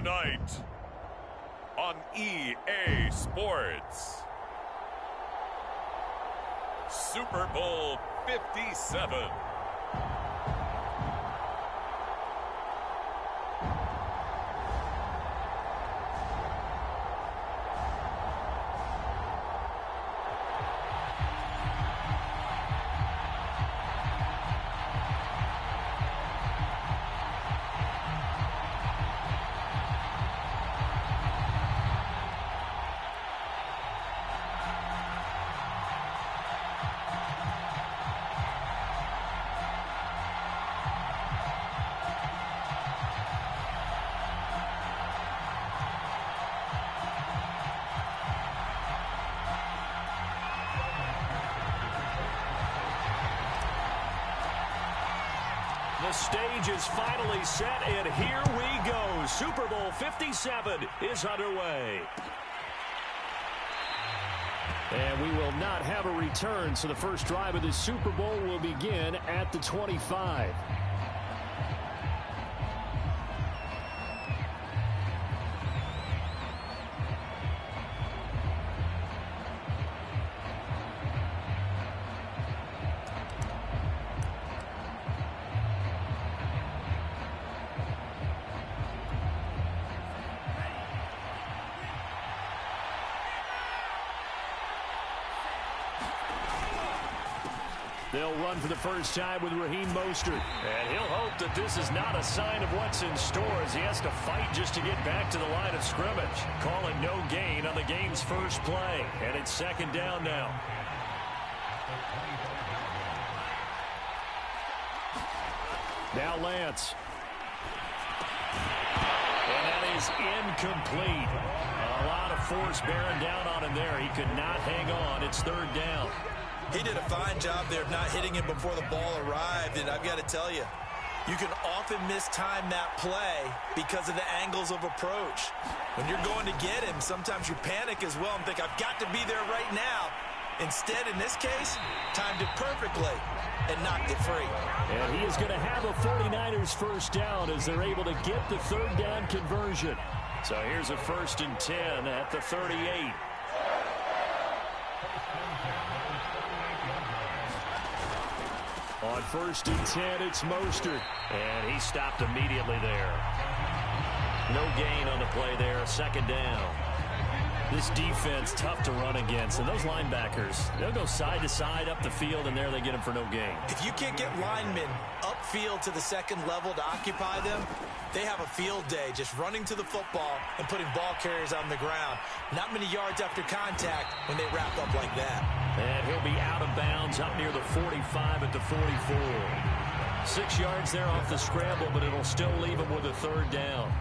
Tonight on EA Sports, Super Bowl 57. The stage is finally set, and here we go. Super Bowl 57 is underway. And we will not have a return, so the first drive of the Super Bowl will begin at the 25. They'll run for the first time with Raheem Mostert. And he'll hope that this is not a sign of what's in store as he has to fight just to get back to the line of scrimmage. Calling no gain on the game's first play. And it's second down now. Now Lance. And that is incomplete. A lot of force bearing down on him there. He could not hang on. It's third down. He did a fine job there of not hitting him before the ball arrived, and I've got to tell you, you can often mistime that play because of the angles of approach. When you're going to get him, sometimes you panic as well and think, I've got to be there right now. Instead, in this case, timed it perfectly and knocked it free. And he is going to have a 49ers first down as they're able to get the third down conversion. So here's a 1st and 10 at the 38. On 1st and 10, it's Mostert. And he stopped immediately there. No gain on the play there. Second down. This defense, tough to run against. And those linebackers, they'll go side to side up the field, and there they get them for no gain. If you can't get linemen upfield to the second level to occupy them, they have a field day just running to the football and putting ball carriers on the ground. Not many yards after contact when they wrap up like that. And he'll be out of bounds up near the 45 at the 44. 6 yards there off the scramble, but it'll still leave him with a third down.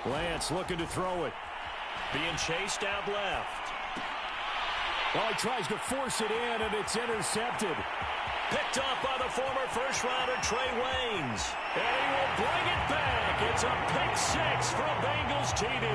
Lance looking to throw it. Being chased out left. Well, he tries to force it in, and it's intercepted. Picked off by the former first-rounder Trey Waynes. And he will bring it back. It's a pick-6 from Bengals TD.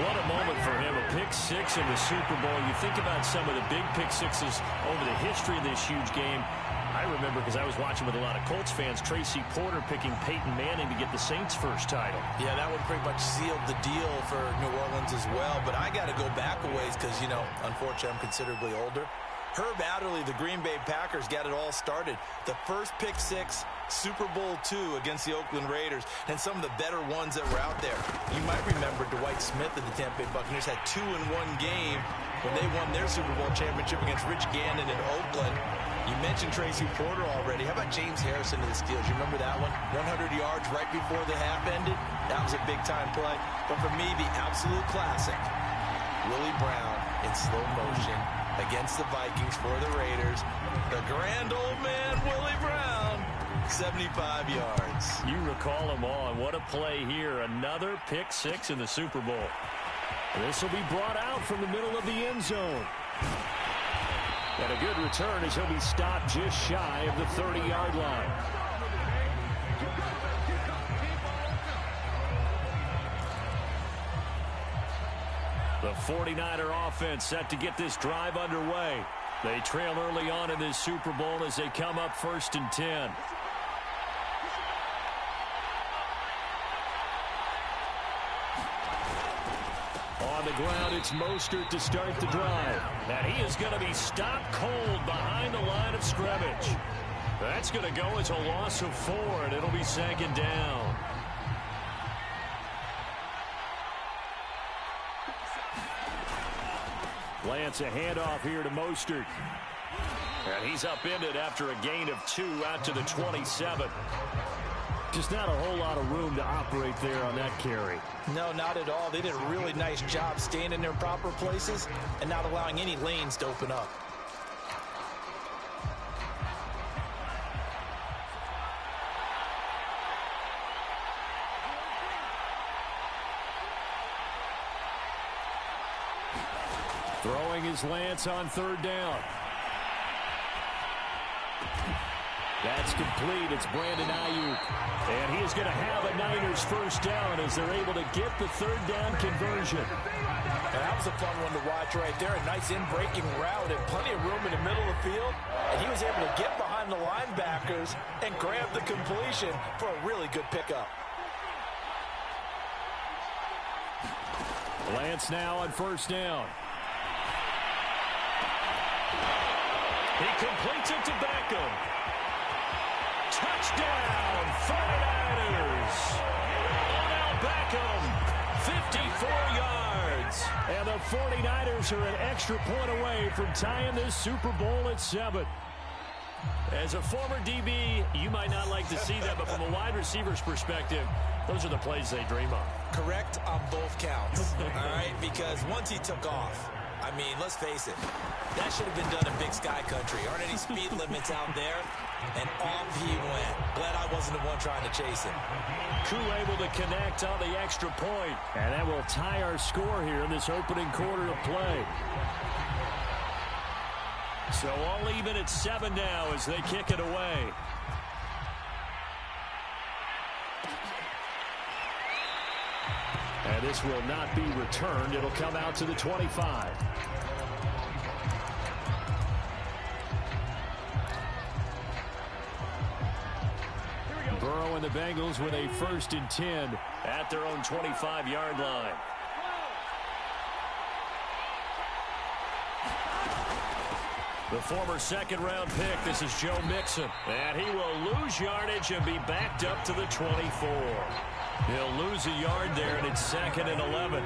What a moment for him, a pick-6 in the Super Bowl. You think about some of the big pick-6s over the history of this huge game. I remember, because I was watching with a lot of Colts fans, Tracy Porter picking Peyton Manning to get the Saints' first title. Yeah, that one pretty much sealed the deal for New Orleans as well. But I got to go back a ways because, you know, unfortunately I'm considerably older. Herb Adderley, the Green Bay Packers, got it all started. The first pick-6, Super Bowl II against the Oakland Raiders, and some of the better ones that were out there. You might remember Dwight Smith of the Tampa Bay Buccaneers had 2 in one game when they won their Super Bowl championship against Rich Gannon in Oakland. You mentioned Tracy Porter already. How about James Harrison of the Steelers? You remember that one? 100 yards right before the half ended? That was a big-time play. But for me, the absolute classic, Willie Brown in slow motion against the Vikings for the Raiders. The grand old man, Willie Brown, 75 yards. You recall them all, and what a play here. Another pick-6 in the Super Bowl. This will be brought out from the middle of the end zone. And a good return as he'll be stopped just shy of the 30-yard line. The 49er offense set to get this drive underway. They trail early on in this Super Bowl as they come up 1st and 10. On the ground, it's Mostert to start the drive. And he is going to be stopped cold behind the line of scrimmage. That's going to go as a loss of 4, and it'll be 2nd down. Lance, a handoff here to Mostert. And he's upended after a gain of 2 out to the 27. Just not a whole lot of room to operate there on that carry. No, not at all. They did a really nice job staying in their proper places and not allowing any lanes to open up. Throwing is Lance on 3rd down. That's complete. It's Brandon Ayuk. And he is going to have a Niners 1st down as they're able to get the 3rd down conversion. And that was a fun one to watch right there. A nice in-breaking route and plenty of room in the middle of the field. And he was able to get behind the linebackers and grab the completion for a really good pickup. Lance now on 1st down. He completes it to Beckham. Touchdown, 49ers. Odell Beckham, 54 yards. And the 49ers are an extra point away from tying this Super Bowl at 7. As a former DB, you might not like to see that, but from a wide receiver's perspective, those are the plays they dream of. Correct on both counts, all right? Because once he took off, I mean, let's face it, that should have been done in Big Sky Country. Aren't any speed limits out there? And off he went. Glad I wasn't the one trying to chase him. Koo able to connect on the extra point. And that will tie our score here in this opening quarter of play. So all even at 7 now as they kick it away. And this will not be returned. It'll come out to the 25. Burrow and the Bengals with a 1st and 10 at their own 25-yard line. The former 2nd-round pick, this is Joe Mixon. And he will lose yardage and be backed up to the 24. He'll lose a yard there, and it's 2nd and 11.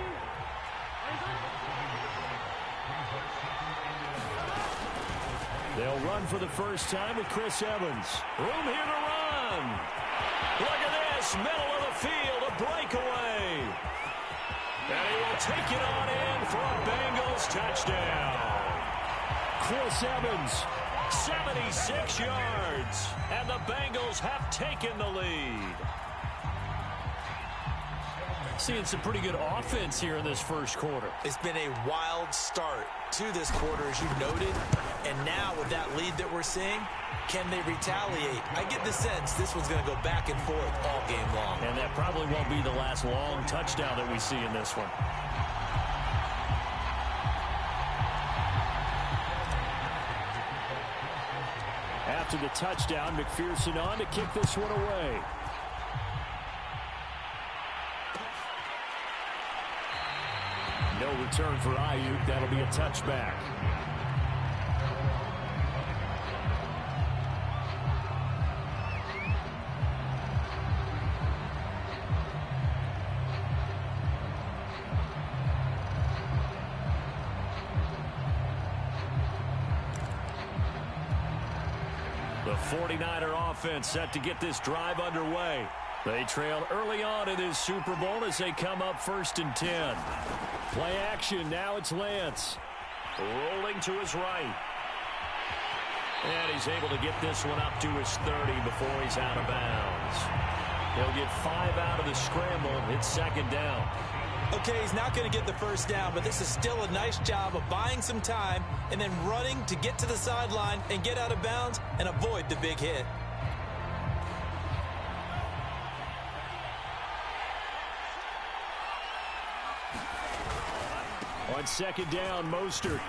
They'll run for the first time with Chris Evans. Room here to run. Look at this, middle of the field, a breakaway. And he will take it on in for a Bengals touchdown. Chris Evans, 76 yards, and the Bengals have taken the lead. Seeing some pretty good offense here in this first quarter. It's been a wild start to this quarter, as you noted. And now with that lead that we're seeing, can they retaliate? I get the sense this one's going to go back and forth all game long. And that probably won't be the last long touchdown that we see in this one. After the touchdown, McPherson on to kick this one away. No return for Ayuk. That'll be a touchback. The 49er offense set to get this drive underway. They trail early on in this Super Bowl as they come up 1st and 10. Play action. Now it's Lance. Rolling to his right. And he's able to get this one up to his 30 before he's out of bounds. He'll get 5 out of the scramble. It's 2nd down. Okay, he's not going to get the first down, but this is still a nice job of buying some time and then running to get to the sideline and get out of bounds and avoid the big hit. On second down, Mostert.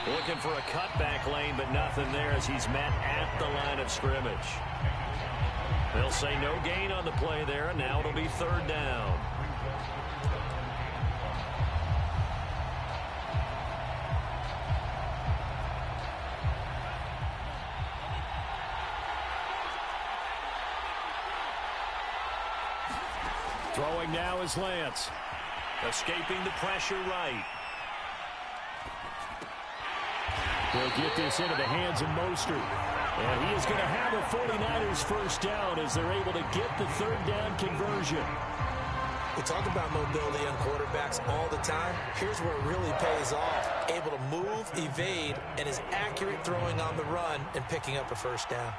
Looking for a cutback lane, but nothing there as he's met at the line of scrimmage. They'll say no gain on the play there, and now it'll be third down. Throwing now is Lance. Escaping the pressure right. They'll get this into the hands of Mostert. And he is going to have a 49ers first down as they're able to get the third down conversion. We talk about mobility on quarterbacks all the time. Here's where it really pays off. Able to move, evade, and is accurate throwing on the run and picking up a first down.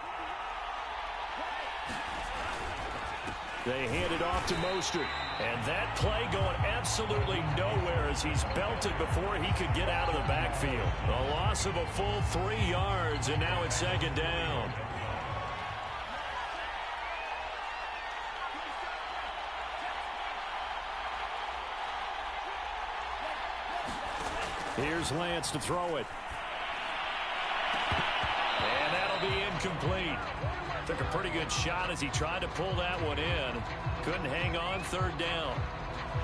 They hand it off to Mostert. And that play going absolutely nowhere as he's belted before he could get out of the backfield. A loss of a full 3 yards, and now it's second down. Here's Lance to throw it. And that'll be incomplete. Took a pretty good shot as he tried to pull that one in. Couldn't hang on, third down.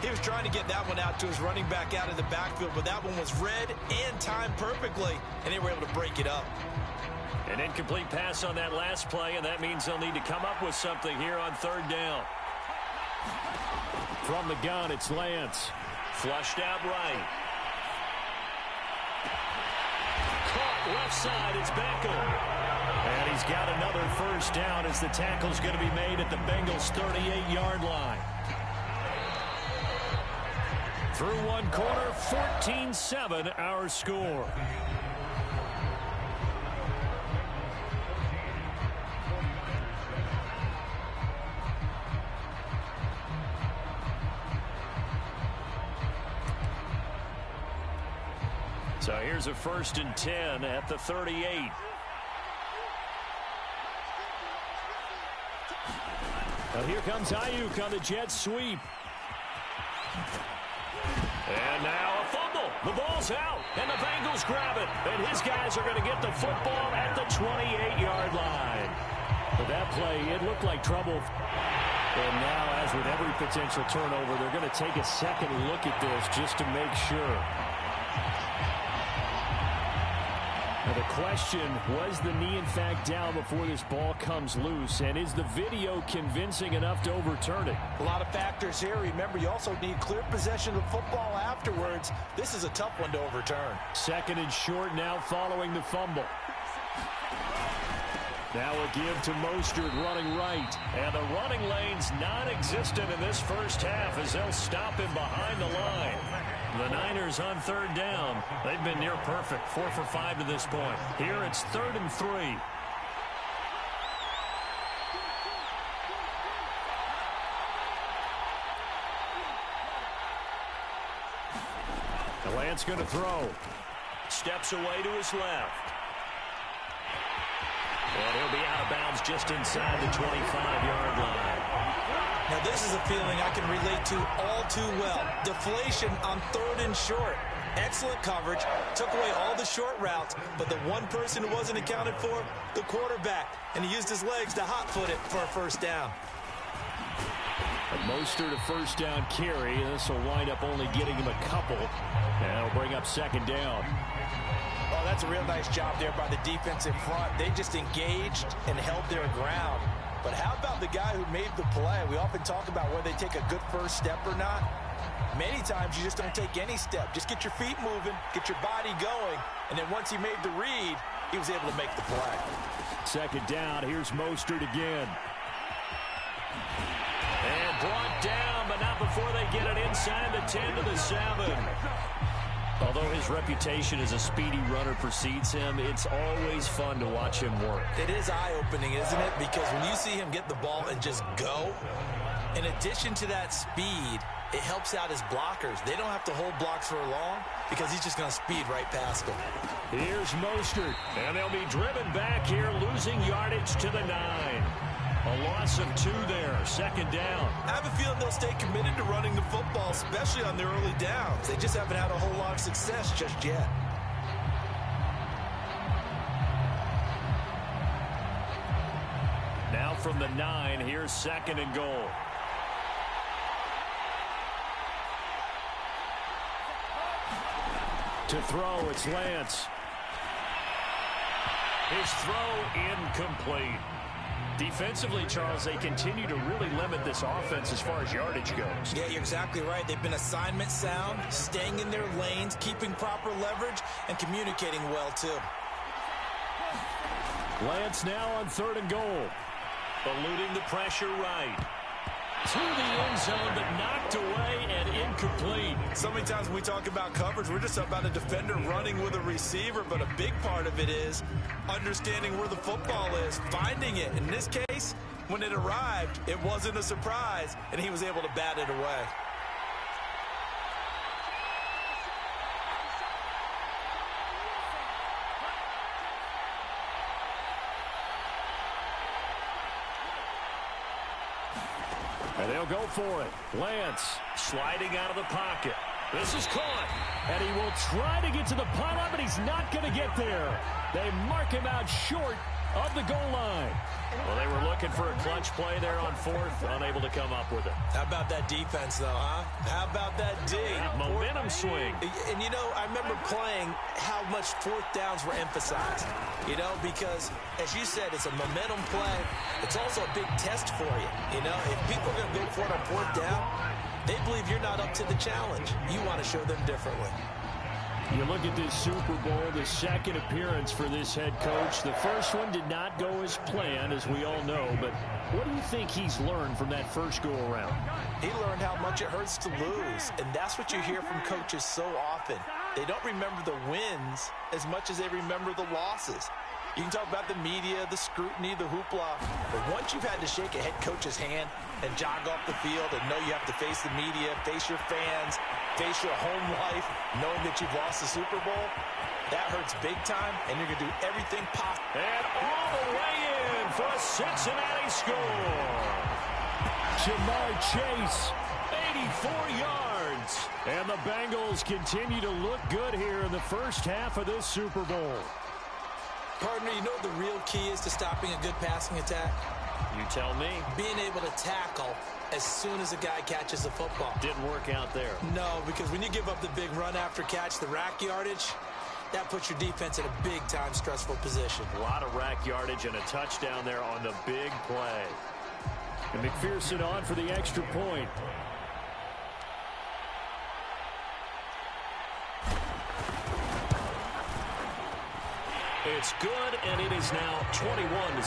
He was trying to get that one out to his running back out of the backfield, but that one was read and timed perfectly, and they were able to break it up. An incomplete pass on that last play, and that means they'll need to come up with something here on third down. From the gun, it's Lance. Flushed out right. Caught left side, it's Beckham. And he's got another first down as the tackle's going to be made at the Bengals' 38-yard line. Through one quarter, 14-7 our score. So here's a 1st and 10 at the 38. Now here comes Ayuk on the jet sweep. And now a fumble. The ball's out, and the Bengals grab it. And his guys are going to get the football at the 28-yard line. But that play, it looked like trouble. And now, as with every potential turnover, they're going to take a second look at this just to make sure. Now the question, was the knee in fact down before this ball comes loose? And is the video convincing enough to overturn it? A lot of factors here. Remember, you also need clear possession of football afterwards. This is a tough one to overturn. Second and short now following the fumble. Now a give to Mostert running right. And the running lane's non-existent in this first half as they'll stop him behind the line. The Niners on third down. They've been near perfect, 4 for 5 to this point. Here it's 3rd and 3. The Lance going to throw. Steps away to his left. And he'll be out of bounds just inside the 25-yard line. Now, this is a feeling I can relate to all too well. Deflation on 3rd and short. Excellent coverage. Took away all the short routes. But the one person who wasn't accounted for, the quarterback. And he used his legs to hot-foot it for a first down. Mostert a first down carry. This will wind up only getting him a couple. And it'll bring up second down. Oh, that's a real nice job there by the defense in front. They just engaged and held their ground. But how about the guy who made the play? We often talk about whether they take a good first step or not. Many times you just don't take any step. Just get your feet moving, get your body going, and then once he made the read, he was able to make the play. Second down, here's Mostert again. And brought down, but not before they get it inside the 10 to the 7. Although his reputation as a speedy runner precedes him, it's always fun to watch him work. It is eye-opening, isn't it? Because when you see him get the ball and just go, in addition to that speed, it helps out his blockers. They don't have to hold blocks for long because he's just going to speed right past them. Here's Mostert, and they'll be driven back here, losing yardage to the 9. A loss of 2 there, 2nd down. I have a feeling they'll stay committed to running the football, especially on their early downs. They just haven't had a whole lot of success just yet. Now from the 9, here's 2nd and goal. To throw, it's Lance. His throw incomplete. Defensively, Charles, they continue to really limit this offense as far as yardage goes. Yeah, you're exactly right. They've been assignment sound, staying in their lanes, keeping proper leverage, and communicating well, too. Lance now on 3rd and goal. Eluding the pressure right. To the end zone, but knocked away and incomplete. So many times when we talk about coverage, we're just about a defender running with a receiver, but a big part of it is understanding where the football is, finding it. In this case, when it arrived, it wasn't a surprise, and he was able to bat it away. And they'll go for it. Lance sliding out of the pocket. This is caught. And he will try to get to the pylon, but he's not going to get there. They mark him out short of the goal line. Well, they were looking for a clutch play there on 4th, unable to come up with it. How about that defense, though, huh? How about that D? Momentum swing. And, you know, I remember playing how much 4th downs were emphasized, you know, because, as you said, it's a momentum play. It's also a big test for you, you know. If people are going to go for it on 4th down, they believe you're not up to the challenge. You want to show them differently. You look at this Super Bowl, the 2nd appearance for this head coach. The first one did not go as planned, as we all know. But what do you think he's learned from that first go-around? He learned how much it hurts to lose. And that's what you hear from coaches so often. They don't remember the wins as much as they remember the losses. You can talk about the media, the scrutiny, the hoopla. But once you've had to shake a head coach's hand and jog off the field and know you have to face the media, face your fans, face your home life, knowing that you've lost the Super Bowl, that hurts big time, and you're going to do everything possible. And all the way in for a Cincinnati score. Jamar Chase, 84 yards. And the Bengals continue to look good here in the first half of this Super Bowl. Partner, you know what the real key is to stopping a good passing attack? You tell me. Being able to tackle as soon as a guy catches the football. Didn't work out there. No, because when you give up the big run after catch, the rack yardage, that puts your defense in a big-time stressful position. A lot of rack yardage and a touchdown there on the big play. And McPherson on for the extra point. It's good, and it is now 21-7.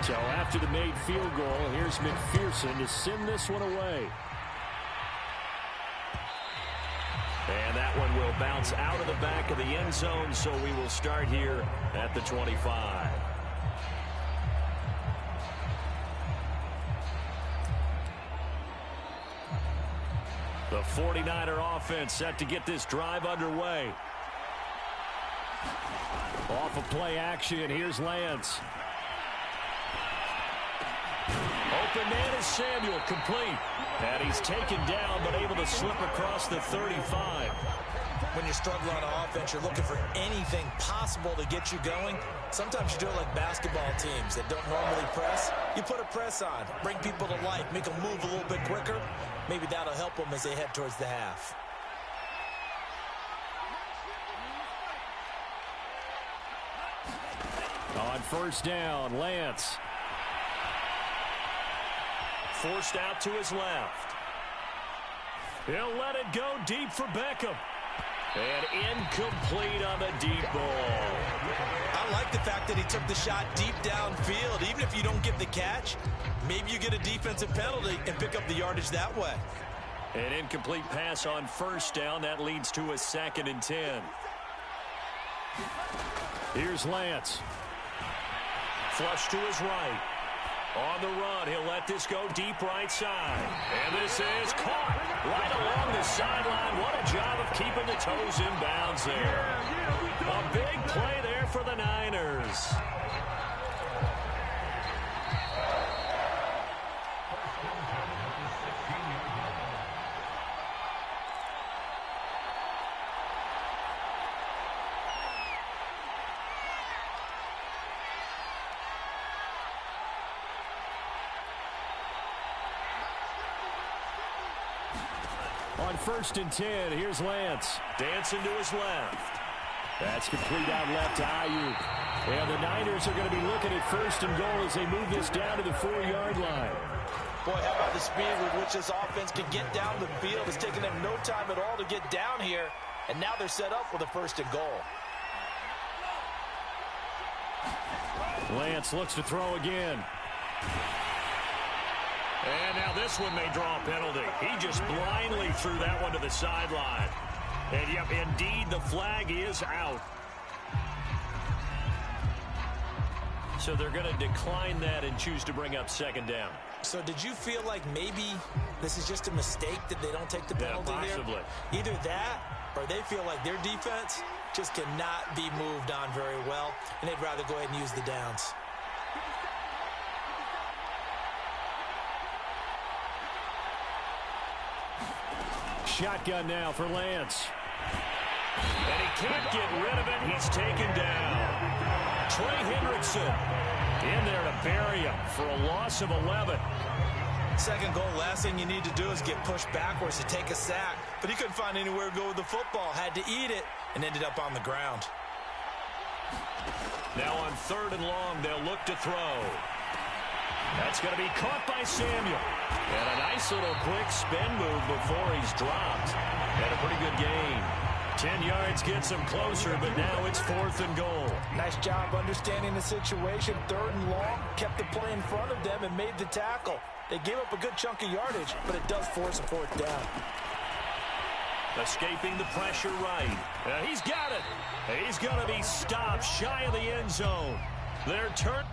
So after the made field goal, here's McPherson to send this one away. And that one will bounce out of the back of the end zone, so we will start here at the 25. The 49er offense set to get this drive underway. Off of play action, here's Lance. Open man is Samuel, complete. And he's taken down, but able to slip across the 35. When you struggle on offense, you're looking for anything possible to get you going. Sometimes you do it like basketball teams that don't normally press. You put a press on, bring people to life, make them move a little bit quicker. Maybe that'll help them as they head towards the half. On first down, Lance. Forced out to his left. He'll let it go deep for Beckham. And incomplete on the deep ball. I like the fact that he took the shot deep downfield. Even if you don't get the catch, maybe you get a defensive penalty and pick up the yardage that way. An incomplete pass on first down. That leads to a 2nd and 10. Here's Lance. Flush to his right. On the run, he'll let this go deep right side. And this is caught right along the sideline. What a job of keeping the toes in bounds there. A big play there for the Niners. On 1st and 10, here's Lance. Dancing to his left. That's complete out left to Ayuk. And the Niners are going to be looking at 1st and goal as they move this down to the 4-yard line. Boy, how about the speed with which this offense can get down the field? It's taken them no time at all to get down here. And now they're set up with a 1st and goal. Lance looks to throw again. And now this one may draw a penalty. He just blindly threw that one to the sideline. And, yep, indeed, the flag is out. So they're going to decline that and choose to bring up 2nd down. So did you feel like maybe this is just a mistake that they don't take the penalty here? Possibly. Either that or they feel like their defense just cannot be moved on very well, and they'd rather go ahead and use the downs. Shotgun now for Lance. And he can't get rid of it. He's taken down. Trey Hendrickson in there to bury him for a loss of 11. 2nd goal, last thing you need to do is get pushed backwards to take a sack. But he couldn't find anywhere to go with the football. Had to eat it and ended up on the ground. Now on 3rd and long, they'll look to throw. That's going to be caught by Samuel. And a nice little quick spin move before he's dropped. And a pretty good gain. 10 yards gets him closer, but now it's 4th and goal. Nice job understanding the situation. 3rd and long, kept the play in front of them and made the tackle. They gave up a good chunk of yardage, but it does force a 4th down. Escaping the pressure right. He's got it. He's going to be stopped shy of the end zone. Their turn.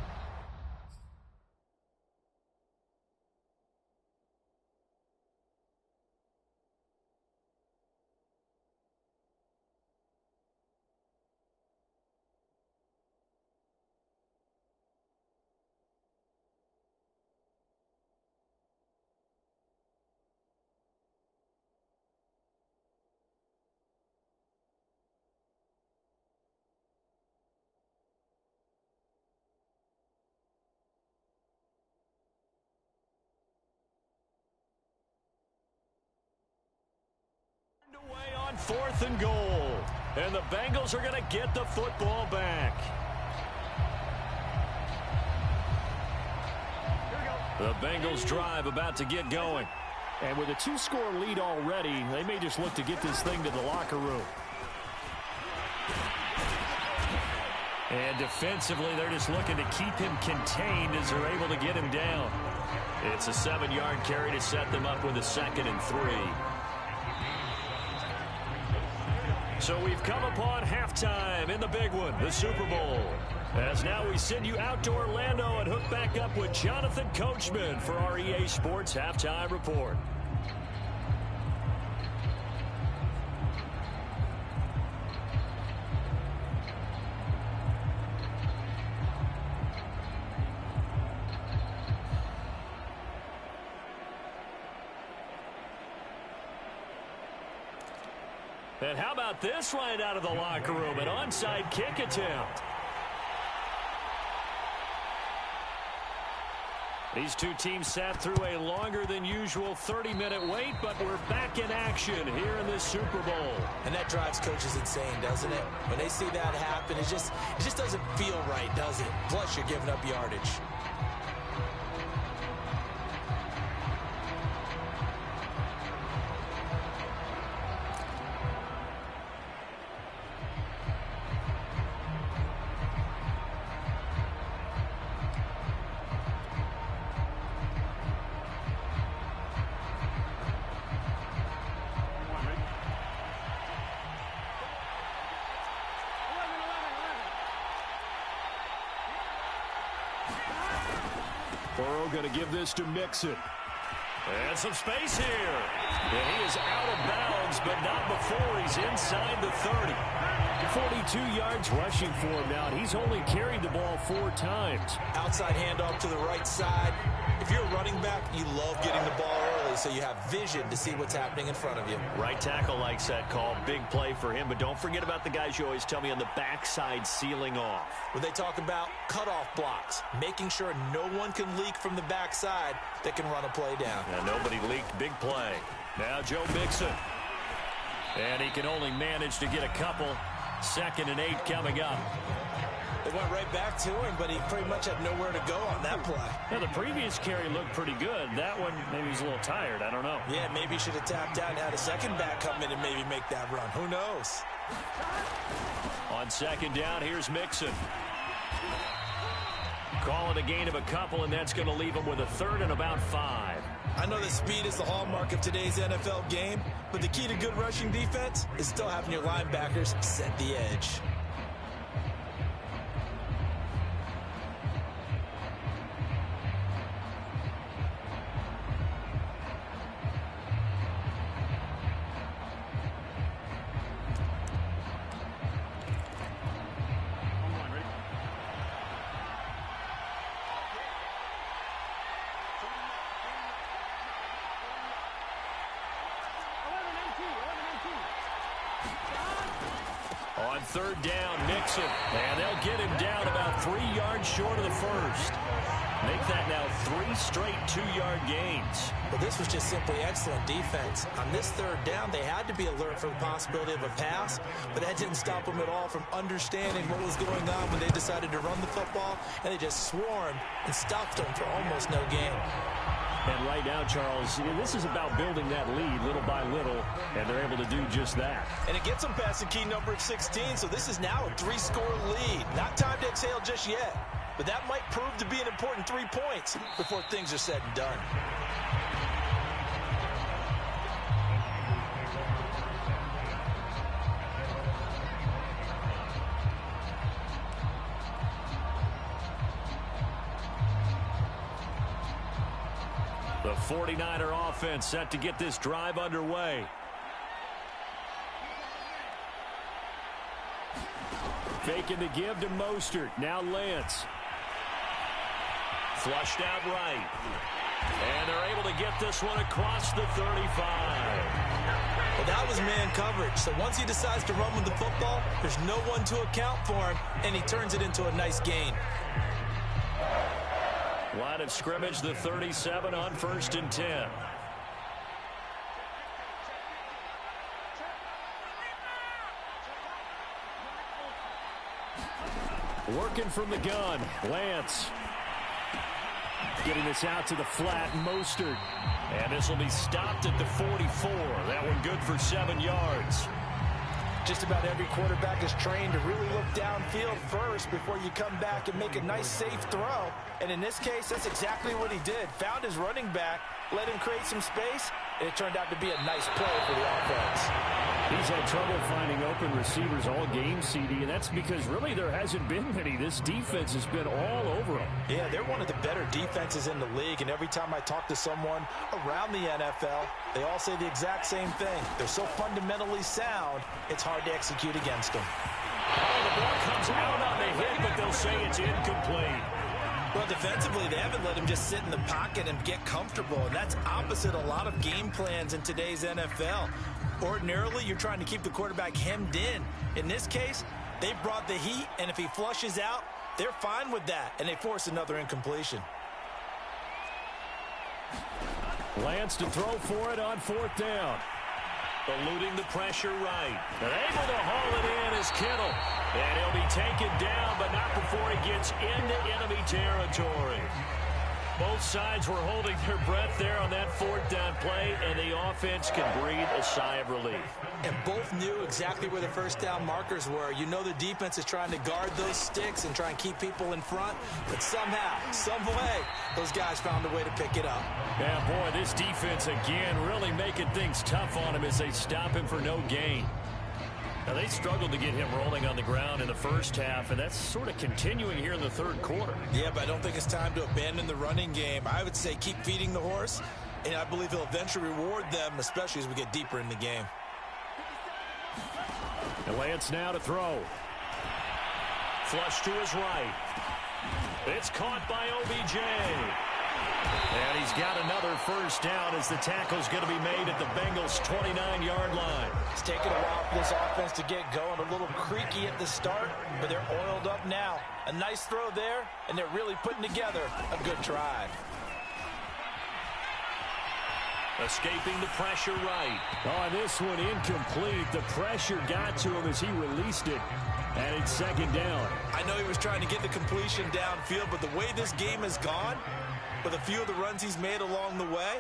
Away on 4th and goal. And the Bengals are going to get the football back. The Bengals drive about to get going. And with a 2-score lead already, they may just look to get this thing to the locker room. And defensively, they're just looking to keep him contained as they're able to get him down. It's a 7-yard carry to set them up with a 2nd and 3. So we've come upon halftime in the big one, the Super Bowl. As now we send you out to Orlando and hook back up with Jonathan Coachman for our EA Sports Halftime Report. And how about this right out of the locker room? An onside kick attempt. These two teams sat through a longer than usual 30-minute wait, but we're back in action here in this Super Bowl. And that drives coaches insane, doesn't it? When they see that happen, it just doesn't feel right, does it? Plus, you're giving up yardage. Burrow going to give this to Mixon. And some space here. And he is out of bounds, but not before he's inside the 30. 42 yards rushing for him now, and he's only carried the ball 4 times. Outside handoff to the right side. If you're a running back, you love getting the ball early so you have vision to see what's happening in front of you. Right tackle likes that call. Big play for him, but don't forget about the guys you always tell me on the backside sealing off. When they talk about cutoff blocks, making sure no one can leak from the backside that can run a play down. And nobody leaked. Big play. Now Joe Mixon. And he can only manage to get a couple. 2nd and 8 coming up. They went right back to him, but he pretty much had nowhere to go on that play. Now, the previous carry looked pretty good. That one, maybe he's a little tired. I don't know. Yeah, maybe he should have tapped out and had a second back come in and maybe make that run. Who knows? On 2nd down, here's Mixon. Call it a gain of a couple, and that's going to leave him with a 3rd and about 5. I know that speed is the hallmark of today's NFL game, but the key to good rushing defense is still having your linebackers set the edge. On 3rd down, Mixon. And they'll get him down about 3 yards short of the first. Make that now 3 straight 2-yard gains. Well, this was just simply excellent defense. On this 3rd down, they had to be alert for the possibility of a pass, but that didn't stop them at all from understanding what was going on when they decided to run the football, and they just swarmed and stopped them for almost no gain. And right now, Charles, this is about building that lead little by little, and they're able to do just that. And it gets them past the key number of 16, so this is now a 3-score lead. Not time to exhale just yet, but that might prove to be an important 3 points before things are said and done. The 49er offense set to get this drive underway. Faking the give to Mostert. Now Lance. Flushed out right. And they're able to get this one across the 35. Well, that was man coverage. So once he decides to run with the football, there's no one to account for him, and he turns it into a nice gain. Line of scrimmage, the 37 on 1st and 10. Working from the gun, Lance. Getting this out to the flat, Mostert. And this will be stopped at the 44. That one good for 7 yards. Just about every quarterback is trained to really look downfield first before you come back and make a nice, safe throw. And in this case, that's exactly what he did. Found his running back, let him create some space, and it turned out to be a nice play for the offense. He's had trouble finding open receivers all game, CD, and that's because really there hasn't been many. This defense has been all over him. Yeah, they're one of the better defenses in the league, and every time I talk to someone around the NFL, they all say the exact same thing. They're so fundamentally sound, it's hard to execute against them. Oh, the ball comes out on the hit, but they'll say it's incomplete. Well, defensively, they haven't let him just sit in the pocket and get comfortable, and that's opposite a lot of game plans in today's NFL. Ordinarily, you're trying to keep the quarterback hemmed in. In this case, they brought the heat, and if he flushes out, they're fine with that, and they force another incompletion. Lance to throw for it on 4th down. Eluding the pressure right. They're able to haul it in as Kittle. And he'll be taken down, but not before he gets into enemy territory. Both sides were holding their breath there on that 4th down play, and the offense can breathe a sigh of relief. And both knew exactly where the first down markers were. You know the defense is trying to guard those sticks and try and keep people in front, but somehow, some way, those guys found a way to pick it up. Yeah, boy, this defense again really making things tough on him as they stop him for no gain. Now, they struggled to get him rolling on the ground in the first half, and that's sort of continuing here in the third quarter. Yeah, but I don't think it's time to abandon the running game. I would say keep feeding the horse, and I believe he'll eventually reward them, especially as we get deeper in the game. And Lance now to throw. Flush to his right. It's caught by OBJ. And he's got another first down as the tackle's going to be made at the Bengals' 29-yard line. It's taken a while for this offense to get going. A little creaky at the start, but they're oiled up now. A nice throw there, and they're really putting together a good drive. Escaping the pressure right. Oh, this one incomplete. The pressure got to him as he released it. And it's second down. I know he was trying to get the completion downfield, but the way this game has gone, with a few of the runs he's made along the way,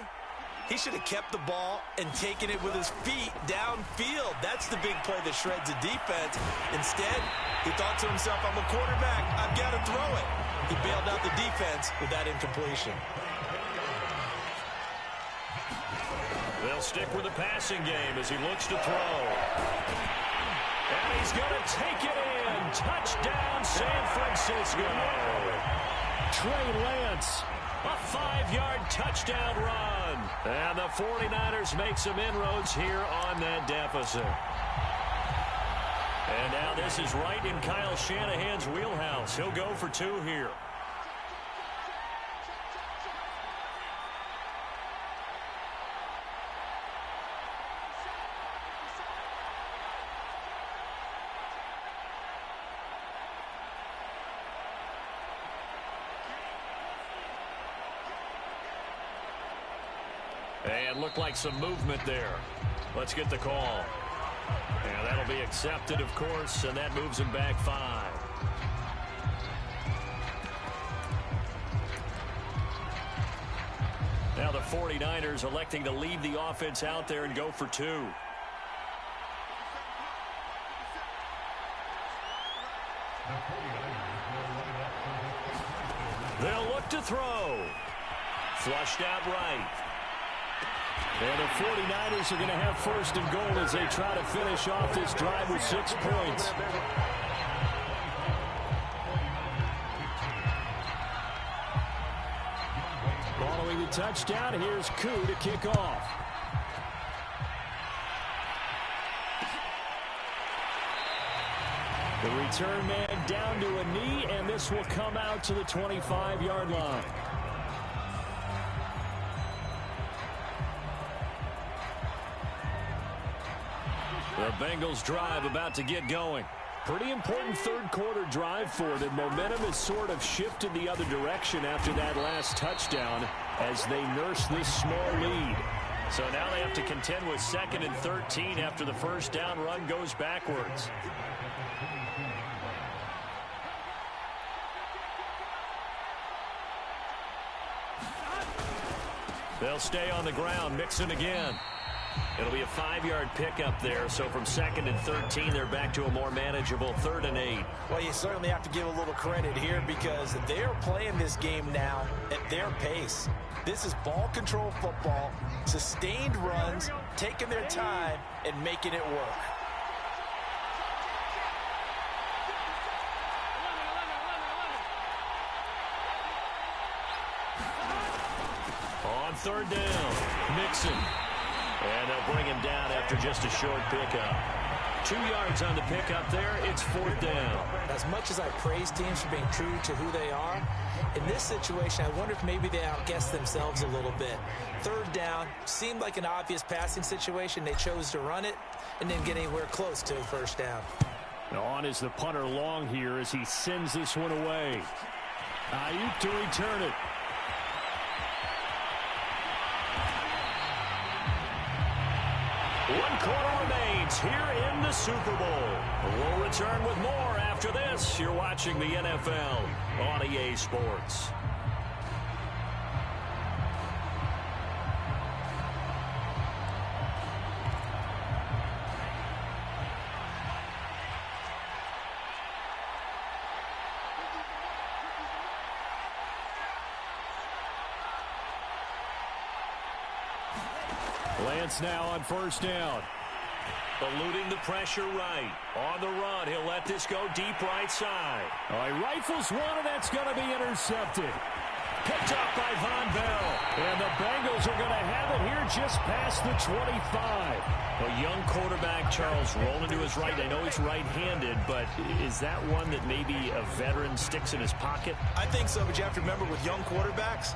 he should have kept the ball and taken it with his feet downfield. That's the big play that shreds the defense. Instead, he thought to himself, I'm a quarterback. I've got to throw it. He bailed out the defense with that incompletion. They'll stick with the passing game as he looks to throw. And he's going to take it in. Touchdown, San Francisco. Trey Lance, a 5-yard touchdown run. And the 49ers make some inroads here on that deficit. And now this is right in Kyle Shanahan's wheelhouse. He'll go for 2 here. And looked like some movement there. Let's get the call. And that'll be accepted, of course, and that moves him back 5. Now the 49ers electing to leave the offense out there and go for 2. They'll look to throw. Flushed out right. And the 49ers are going to have first and goal as they try to finish off this drive with 6 points. Following the touchdown, here's Koo to kick off. The return man down to a knee, and this will come out to the 25-yard line. The Bengals drive about to get going. Pretty important third quarter drive for them. Momentum has sort of shifted the other direction after that last touchdown as they nurse this small lead. So now they have to contend with 2nd and 13 after the first down run goes backwards. They'll stay on the ground, mixing again. It'll be a 5-yard pickup there, so from 2nd and 13, they're back to a more manageable 3rd and 8. Well, you certainly have to give a little credit here because they're playing this game now at their pace. This is ball control football, sustained runs, taking their time, and making it work. On 3rd down, Mixon. And they'll bring him down after just a short pickup. 2 yards on the pickup there. It's 4th down. As much as I praise teams for being true to who they are, in this situation, I wonder if maybe they outguessed themselves a little bit. 3rd down seemed like an obvious passing situation. They chose to run it and didn't get anywhere close to a first down. On is the punter Long here as he sends this one away. Ayuk to return it. One quarter remains here in the Super Bowl. We'll return with more after this. You're watching the NFL on EA Sports. Lance now on 1st down. Eluding the pressure right. On the run, he'll let this go deep right side. All right, rifles one, and that's going to be intercepted. Picked up by Von Bell. And the Bengals are going to have it here just past the 25. A young quarterback, Charles, rolling to his right. I know he's right-handed, but is that one that maybe a veteran sticks in his pocket? I think so, but you have to remember with young quarterbacks,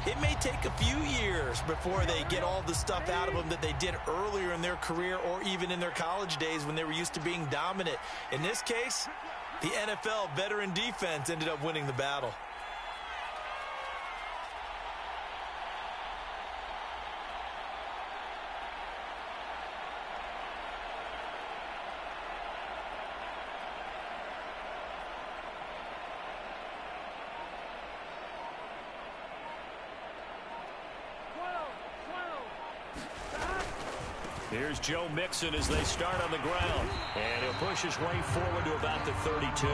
it may take a few years before they get all the stuff out of them that they did earlier in their career or even in their college days when they were used to being dominant. In this case, the NFL veteran defense ended up winning the battle. Here's Joe Mixon as they start on the ground. And he'll push his way forward to about the 32.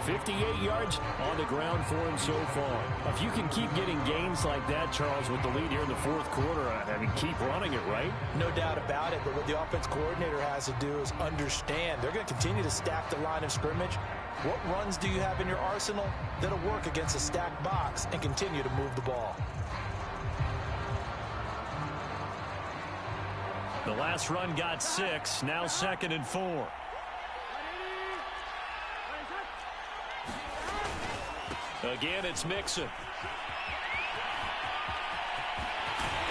58 yards on the ground for him so far. If you can keep getting gains like that, Charles, with the lead here in the fourth quarter, I mean, keep running it, right? No doubt about it, but what the offense coordinator has to do is understand. They're going to continue to stack the line of scrimmage. What runs do you have in your arsenal that'll work against a stacked box and continue to move the ball? The last run got 6, now 2nd and 4. Again, it's Mixon.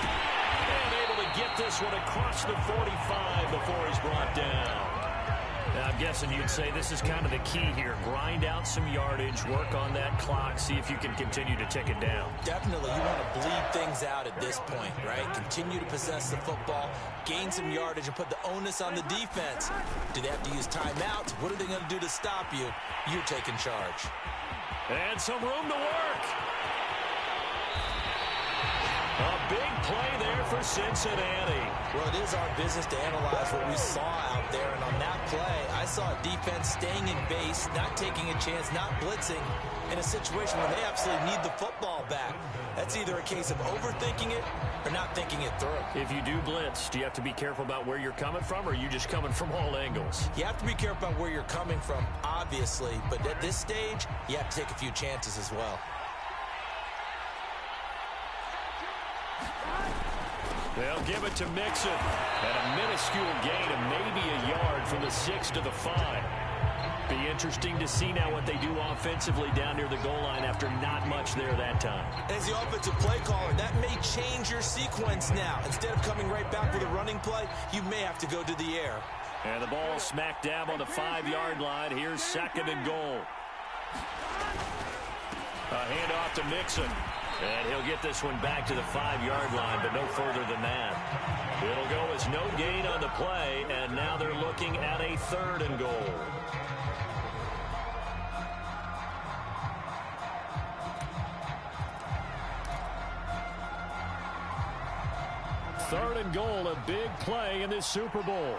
And able to get this one across the 45 before he's brought down. Now, I'm guessing you'd say this is kind of the key here. Grind out some yardage, work on that clock, see if you can continue to tick it down. Definitely, you want to bleed things out at this point, right? Continue to possess the football, gain some yardage, and put the onus on the defense. Do they have to use timeouts? What are they going to do to stop you? You're taking charge. And some room to work. A big play there for Cincinnati. Well, it is our business to analyze what we saw out there. And on that play, I saw a defense staying in base, not taking a chance, not blitzing in a situation where they absolutely need the football back. That's either a case of overthinking it or not thinking it through. If you do blitz, do you have to be careful about where you're coming from, or are you just coming from all angles? You have to be careful about where you're coming from, obviously. But at this stage, you have to take a few chances as well. They'll give it to Mixon. And a minuscule gain of maybe a yard from the 6 to the 5. Be interesting to see now what they do offensively down near the goal line after not much there that time. As the offensive play caller, that may change your sequence now. Instead of coming right back with a running play, you may have to go to the air. And the ball smack dab on the 5-yard line. Here's 2nd and goal. A handoff to Mixon. And he'll get this one back to the 5-yard line, but no further than that. It'll go as no gain on the play, and now they're looking at a 3rd and goal. Third and goal, a big play in this Super Bowl.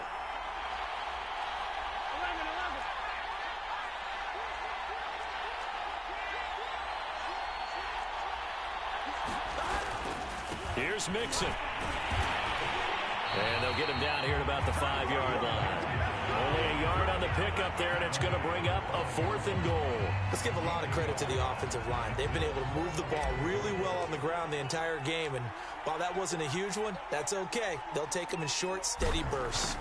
Here's Mixon. And they'll get him down here at about the 5-yard line. Only a yard on the pickup there, and it's going to bring up a 4th and goal. Let's give a lot of credit to the offensive line. They've been able to move the ball really well on the ground the entire game, and while that wasn't a huge one, that's okay. They'll take them in short, steady bursts.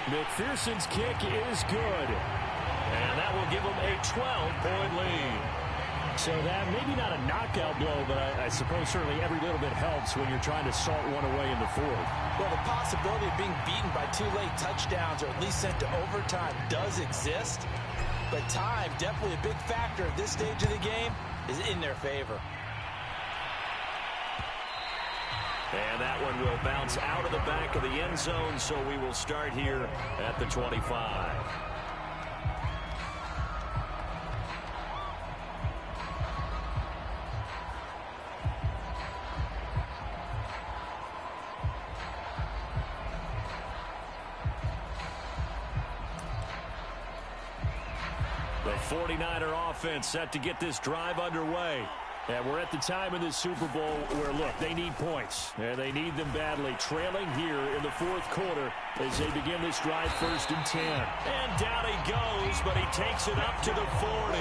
McPherson's kick is good. And that will give them a 12-point lead. So that maybe not a knockout blow, but I suppose certainly every little bit helps when you're trying to salt one away in the fourth. Well, the possibility of being beaten by 2 late touchdowns or at least sent to overtime does exist. But time, definitely a big factor at this stage of the game, is in their favor. And that one will bounce out of the back of the end zone, so we will start here at the 25. The 49er offense set to get this drive underway. And we're at the time in this Super Bowl where, look, they need points. And they need them badly. Trailing here in the fourth quarter as they begin this drive, 1st and 10. And down he goes, but he takes it up to the 40.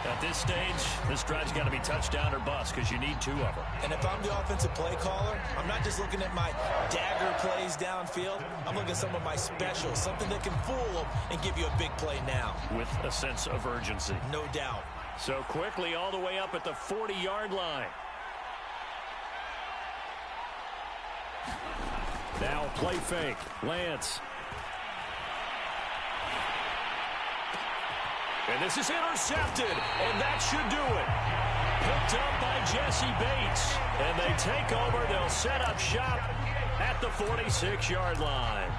At this stage, this drive's got to be touchdown or bust because you need 2 of them. And if I'm the offensive play caller, I'm not just looking at my dagger plays downfield. I'm looking at some of my specials, something that can fool them and give you a big play now. With a sense of urgency. No doubt. So quickly all the way up at the 40-yard line. Now play fake. Lance. And this is intercepted, and that should do it. Picked up by Jesse Bates. And they take over. They'll set up shop at the 46-yard line.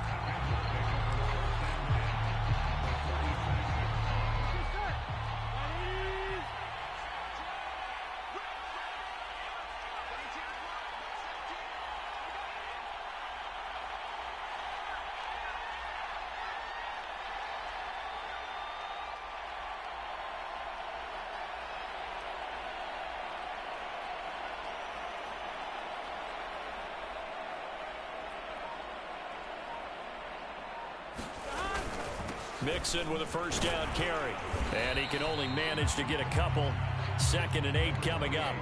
Mixon with a 1st down carry. And he can only manage to get a couple. 2nd and 8 coming up.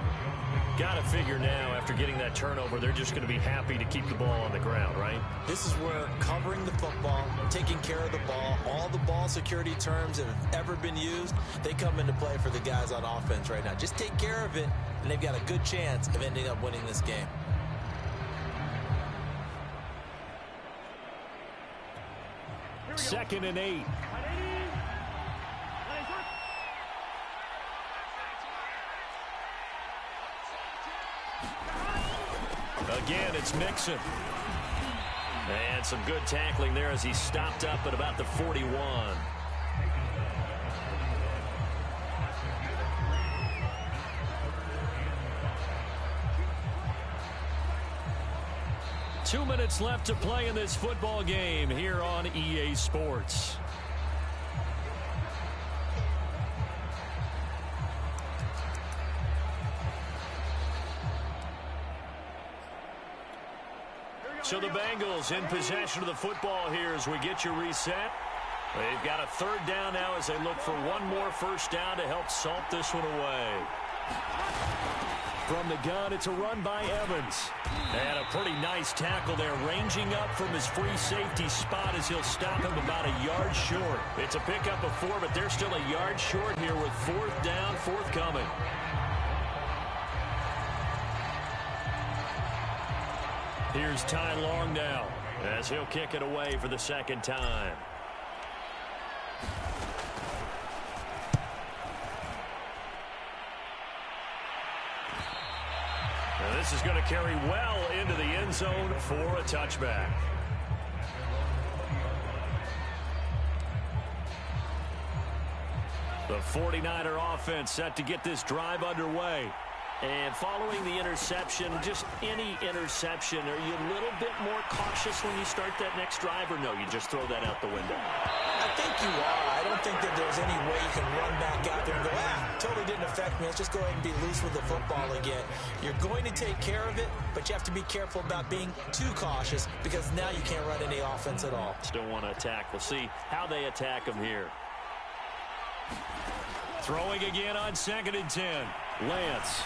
Got to figure now, after getting that turnover, they're just going to be happy to keep the ball on the ground, right? This is where covering the football, taking care of the ball, all the ball security terms that have ever been used, they come into play for the guys on offense right now. Just take care of it, and they've got a good chance of ending up winning this game. Second and 8. Again, it's Mixon. And some good tackling there as he stopped up at about the 41. Two minutes left to play in this football game here on EA Sports. So the Bengals in possession of the football here as we get you reset. They've got a 3rd down now as they look for one more 1st down to help salt this one away. From the gun, it's a run by Evans. And a pretty nice tackle there, ranging up from his free safety spot as he'll stop him about a yard short. It's a pickup of 4, but they're still a yard short here with 4th down forthcoming. Here's Ty Long now as he'll kick it away for the 2nd time. Now this is going to carry well into the end zone for a touchback. The 49er offense set to get this drive underway. And following the interception, just any interception, are you a little bit more cautious when you start that next drive, or no, you just throw that out the window? I think you are. I don't think that there's any way you can run back out there and go, totally didn't affect me. Let's just go ahead and be loose with the football again. You're going to take care of it, but you have to be careful about being too cautious because now you can't run any offense at all. Still want to attack. We'll see how they attack them here. Throwing again on 2nd and 10. Lance.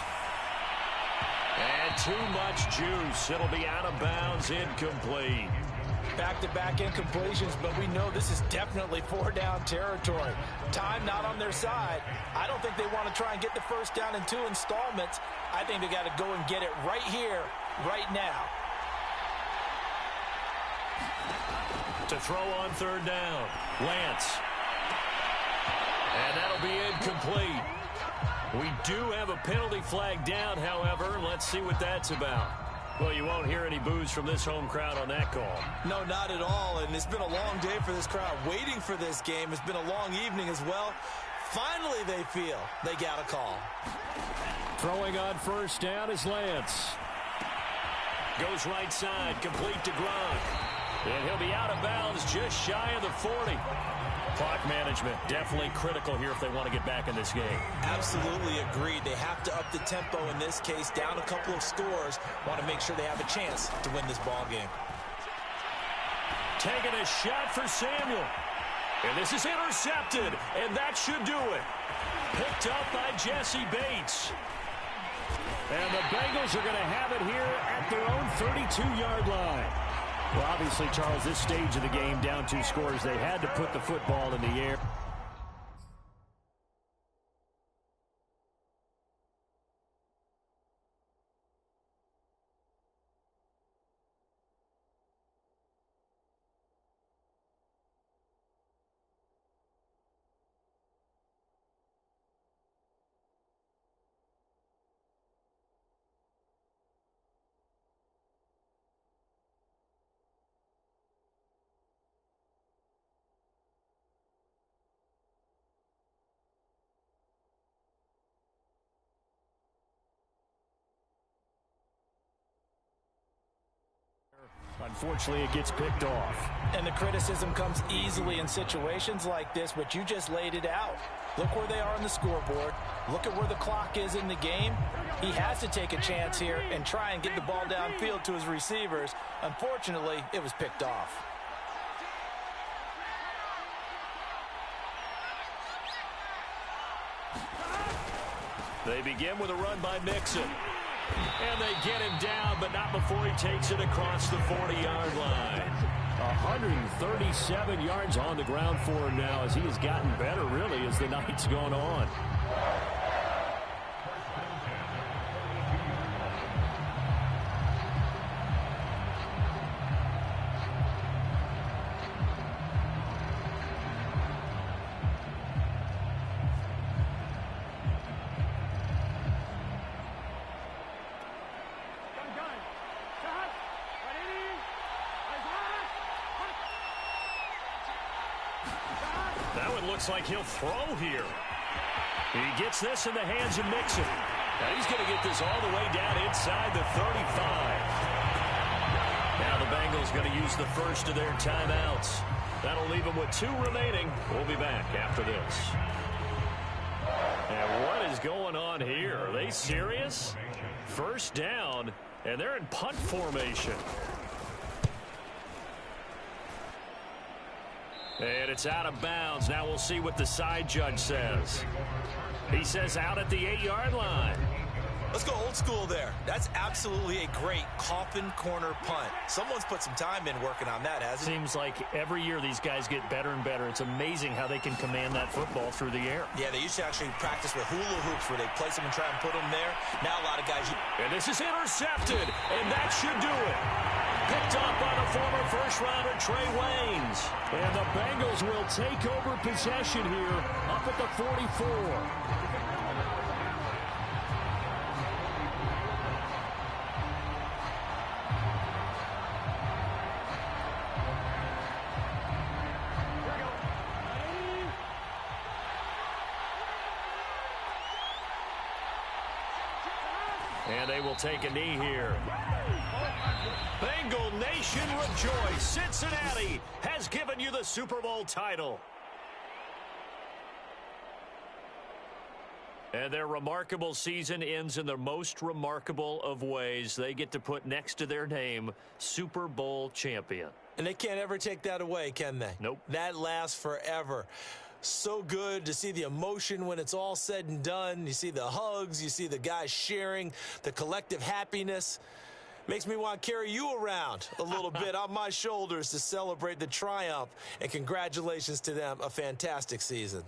And too much juice. It'll be out of bounds, incomplete. Back-to-back incompletions, but we know this is definitely 4-down territory. Time not on their side. I don't think they want to try and get the 1st down in 2 installments. I think they got to go and get it right here, right now. To throw on 3rd down, Lance. And that'll be incomplete. We do have a penalty flag down, however. Let's see what that's about. Well, you won't hear any boos from this home crowd on that call. No, not at all, and it's been a long day for this crowd waiting for this game. It's been a long evening as well. Finally, they feel they got a call. Throwing on 1st down is Lance. Goes right side, complete to Gronk. And he'll be out of bounds just shy of the 40. Clock management definitely critical here if they want to get back in this game. Absolutely agreed. They have to up the tempo in this case, down a couple of scores. Want to make sure they have a chance to win this ball game. Taking a shot for Samuel. And this is intercepted, and that should do it. Picked up by Jesse Bates. And the Bengals are going to have it here at their own 32-yard line. Well, obviously, Charles, this stage of the game, down 2 scores, they had to put the football in the air. Unfortunately, it gets picked off. And the criticism comes easily in situations like this, but you just laid it out. Look where they are on the scoreboard. Look at where the clock is in the game. He has to take a chance here and try and get the ball downfield to his receivers. Unfortunately, it was picked off. They begin with a run by Mixon. And they get him down, but not before he takes it across the 40-yard line. 137 yards on the ground for him now as he has gotten better, really, as the night's gone on. That one looks like he'll throw here. He gets this in the hands of Mixon. Now he's going to get this all the way down inside the 35. Now the Bengals going to use the first of their timeouts. That'll leave them with 2 remaining. We'll be back after this. And what is going on here? Are they serious? First down, and they're in punt formation. And it's out of bounds. Now we'll see what the side judge says. He says out at the 8-yard line. Let's go old school there. That's absolutely a great coffin corner punt. Someone's put some time in working on that, hasn't it? Seems like every year these guys get better and better. It's amazing how they can command that football through the air. Yeah, they used to actually practice with hula hoops where they place them and try and put them there. Now a lot of guys... And this is intercepted, and that should do it. Picked up by the former first-rounder Trey Waynes. And the Bengals will take over possession here up at the 44. And they will take a knee here. Bengal Nation rejoice. Cincinnati has given you the Super Bowl title. And their remarkable season ends in the most remarkable of ways. They get to put next to their name, Super Bowl champion. And they can't ever take that away, can they? Nope. That lasts forever. So good to see the emotion when it's all said and done. You see the hugs, you see the guys sharing, the collective happiness. Makes me want to carry you around a little bit on my shoulders to celebrate the triumph. And congratulations to them, a fantastic season.